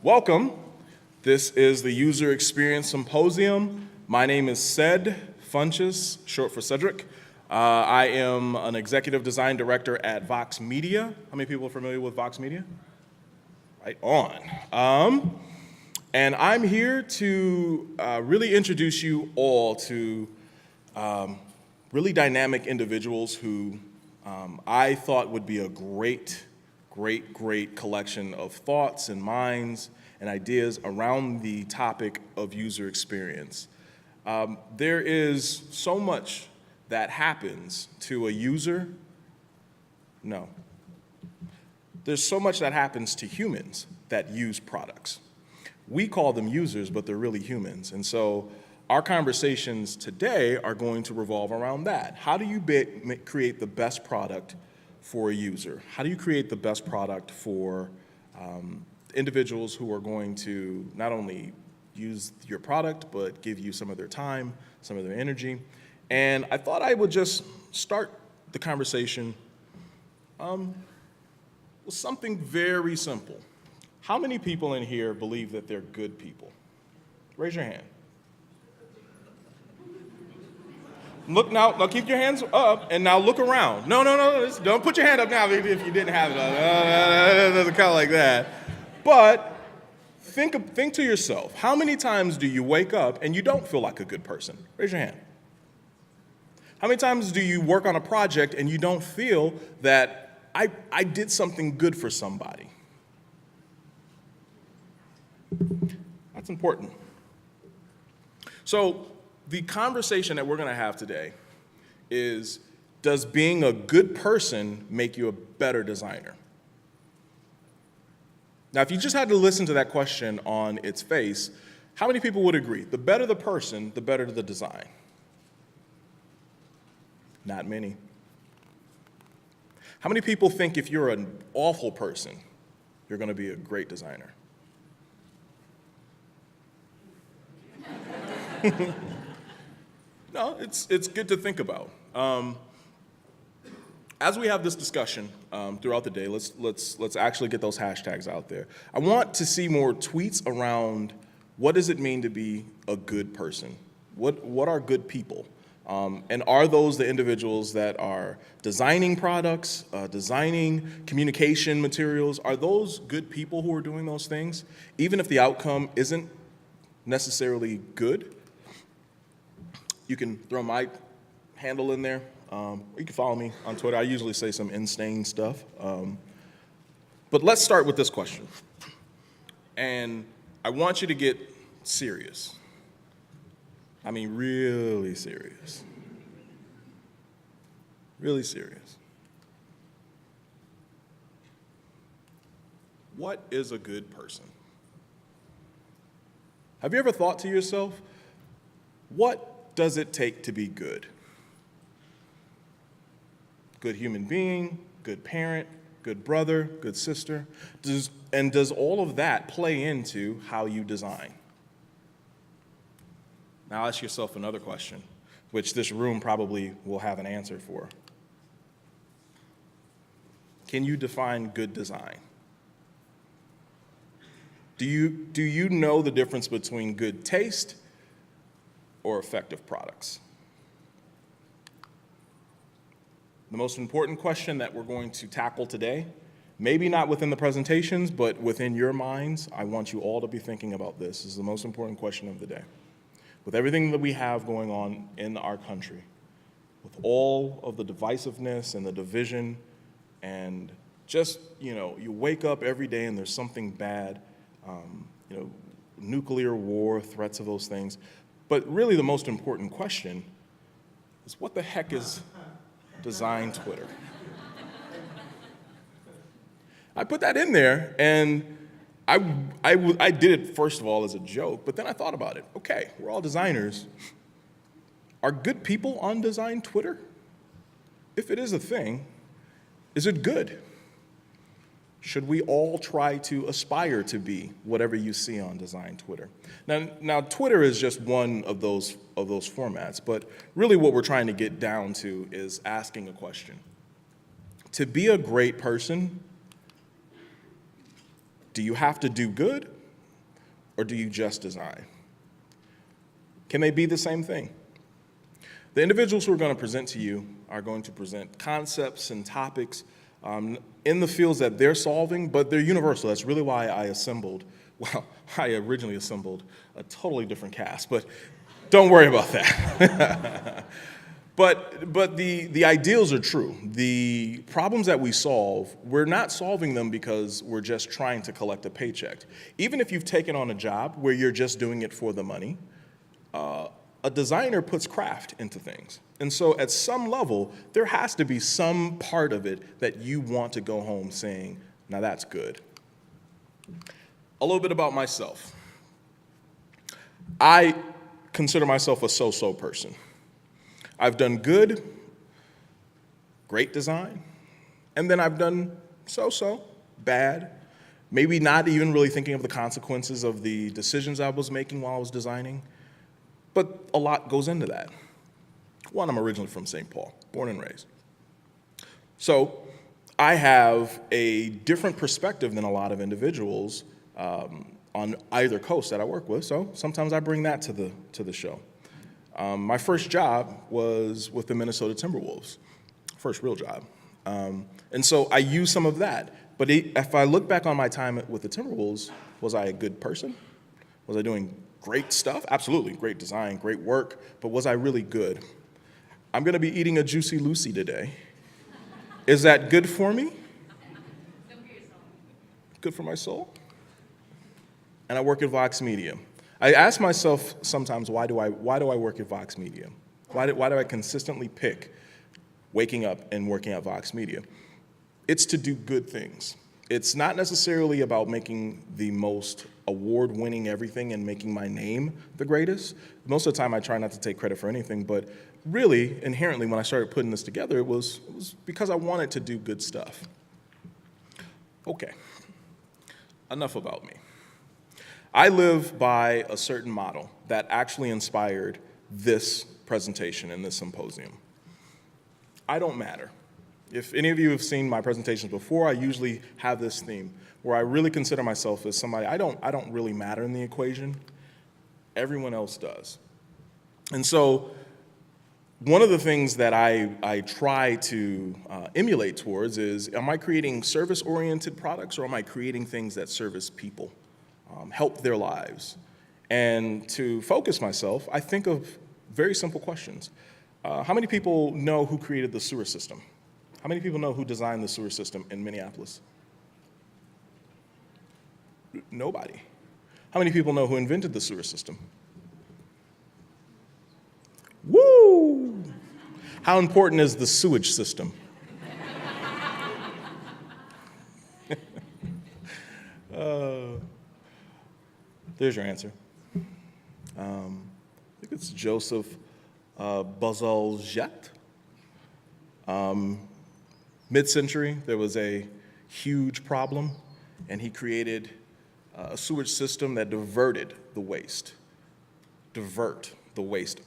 Welcome. This is the User Experience Symposium. My name is Ced Funches, short for Cedric. I am an executive design director at Vox Media. How many people are familiar with Vox Media? Right on. And I'm here to really introduce you all to really dynamic individuals who I thought would be a great collection of thoughts and minds and ideas around the topic of user experience. There is so much that happens to a user. No. There's so much that happens to humans that use products. We call them users, but they're really humans. And so our conversations today are going to revolve around that. How do you create the best product for a user? How do you create the best product for individuals who are going to not only use your product, but give you some of their time, some of their energy? And I thought I would just start the conversation with something very simple. How many people in here believe that they're good people? Raise your hand. Look now keep your hands up, and now look around. No, don't put your hand up now if you didn't have it. It doesn't count like that. But think to yourself, how many times do you wake up and you don't feel like a good person? Raise your hand. How many times do you work on a project and you don't feel that I did something good for somebody? That's important. So the conversation that we're going to have today is, does being a good person make you a better designer? Now, if you just had to listen to that question on its face, how many people would agree? The better the person, the better the design. Not many. How many people think if you're an awful person, you're going to be a great designer? No, it's good to think about. As we have this discussion throughout the day, let's actually get those hashtags out there. I want to see more tweets around what does it mean to be a good person? What are good people? And are those the individuals that are designing products, designing communication materials? Are those good people who are doing those things, even if the outcome isn't necessarily good? You can throw my handle in there. You can follow me on Twitter. I usually say some insane stuff. But let's start with this question. And I want you to get serious. I mean, really serious. Really serious. What is a good person? Have you ever thought to yourself, what does it take to be good? Good human being, good parent, good brother, good sister. Does all of that play into how you design? Now ask yourself another question, which this room probably will have an answer for. Can you define good design? Do you know the difference between good taste or effective products? The most important question that we're going to tackle today, maybe not within the presentations, but within your minds, I want you all to be thinking about this. This is the most important question of the day. With everything that we have going on in our country, with all of the divisiveness and the division, and just, you wake up every day and there's something bad, nuclear war, threats of those things. But really the most important question is, what the heck is design Twitter? I put that in there, and I did it, first of all, as a joke, but then I thought about it. Okay, we're all designers. Are good people on design Twitter? If it is a thing, is it good? Should we all try to aspire to be whatever you see on design Twitter? Now Twitter is just one of those formats, but really what we're trying to get down to is asking a question. To be a great person, do you have to do good or do you just design? Can they be the same thing? The individuals who are going to present to you are going to present concepts and topics in the fields that they're solving, but they're universal. That's really why I originally assembled a totally different cast, but don't worry about that. But the ideals are true. The problems that we solve, we're not solving them because we're just trying to collect a paycheck. Even if you've taken on a job where you're just doing it for the money, a designer puts craft into things. And so at some level, there has to be some part of it that you want to go home saying, now that's good. A little bit about myself. I consider myself a so-so person. I've done good, great design, and then I've done so-so, bad, maybe not even really thinking of the consequences of the decisions I was making while I was designing, but a lot goes into that. One, I'm originally from St. Paul, born and raised. So I have a different perspective than a lot of individuals on either coast that I work with, so sometimes I bring that to the show. My first job was with the Minnesota Timberwolves, first real job. And so I use some of that. But if I look back on my time with the Timberwolves, was I a good person? Was I doing great stuff? Absolutely, great design, great work, but was I really good? I'm gonna be eating a Juicy Lucy today. Is that good for me? Good for my soul? And I work at Vox Media. I ask myself sometimes, why do I work at Vox Media? Why do I consistently pick waking up and working at Vox Media? It's to do good things. It's not necessarily about making the most award-winning everything and making my name the greatest. Most of the time I try not to take credit for anything, but really, inherently, when I started putting this together, it was because I wanted to do good stuff. Okay, enough about me. I live by a certain model that actually inspired this presentation and this symposium. I don't matter. If any of you have seen my presentations before, I usually have this theme where I really consider myself as somebody, I don't really matter in the equation. Everyone else does. And so one of the things that I try to emulate towards is, am I creating service-oriented products or am I creating things that service people, help their lives? And to focus myself, I think of very simple questions. How many people know who created the sewer system? How many people know who designed the sewer system in Minneapolis? Nobody. How many people know who invented the sewer system? Woo! How important is the sewage system? There's your answer. I think it's Joseph Bazalgette. Mid-century, there was a huge problem, and he created a sewage system that divert the waste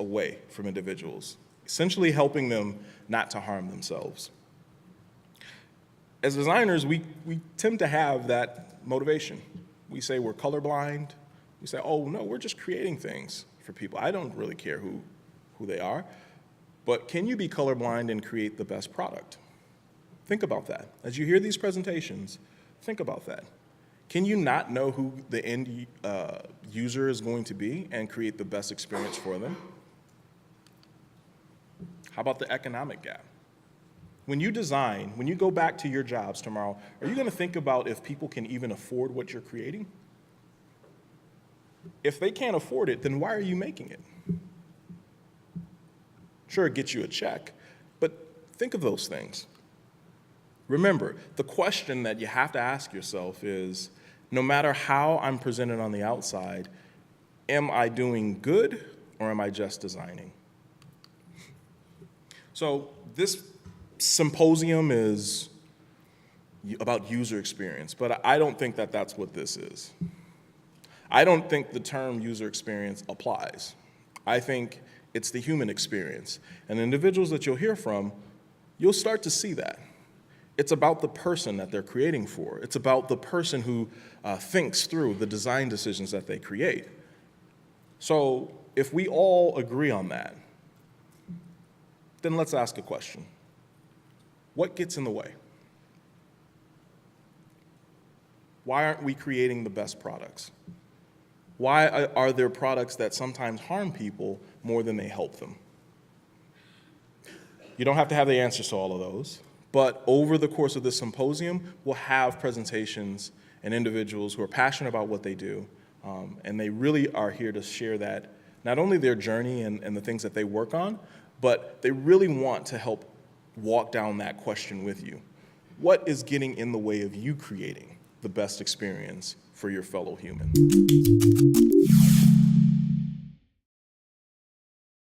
away from individuals, essentially helping them not to harm themselves. As designers, we tend to have that motivation. We say we're colorblind. We say, oh, no, we're just creating things for people. I don't really care who they are. But can you be colorblind and create the best product? Think about that. As you hear these presentations, think about that. Can you not know who the end user is going to be and create the best experience for them? How about the economic gap? When you design, when you go back to your jobs tomorrow, are you going to think about if people can even afford what you're creating? If they can't afford it, then why are you making it? Sure, it gets you a check, but think of those things. Remember, the question that you have to ask yourself is, no matter how I'm presented on the outside, am I doing good or am I just designing? So this symposium is about user experience, but I don't think that that's what this is. I don't think the term user experience applies. I think it's the human experience. And the individuals that you'll hear from, you'll start to see that. It's about the person that they're creating for. It's about the person who thinks through the design decisions that they create. So if we all agree on that, then let's ask a question. What gets in the way? Why aren't we creating the best products? Why are there products that sometimes harm people more than they help them? You don't have to have the answers to all of those, but over the course of this symposium, we'll have presentations and individuals who are passionate about what they do, and they really are here to share that, not only their journey and the things that they work on, but they really want to help walk down that question with you. What is getting in the way of you creating the best experience for your fellow human?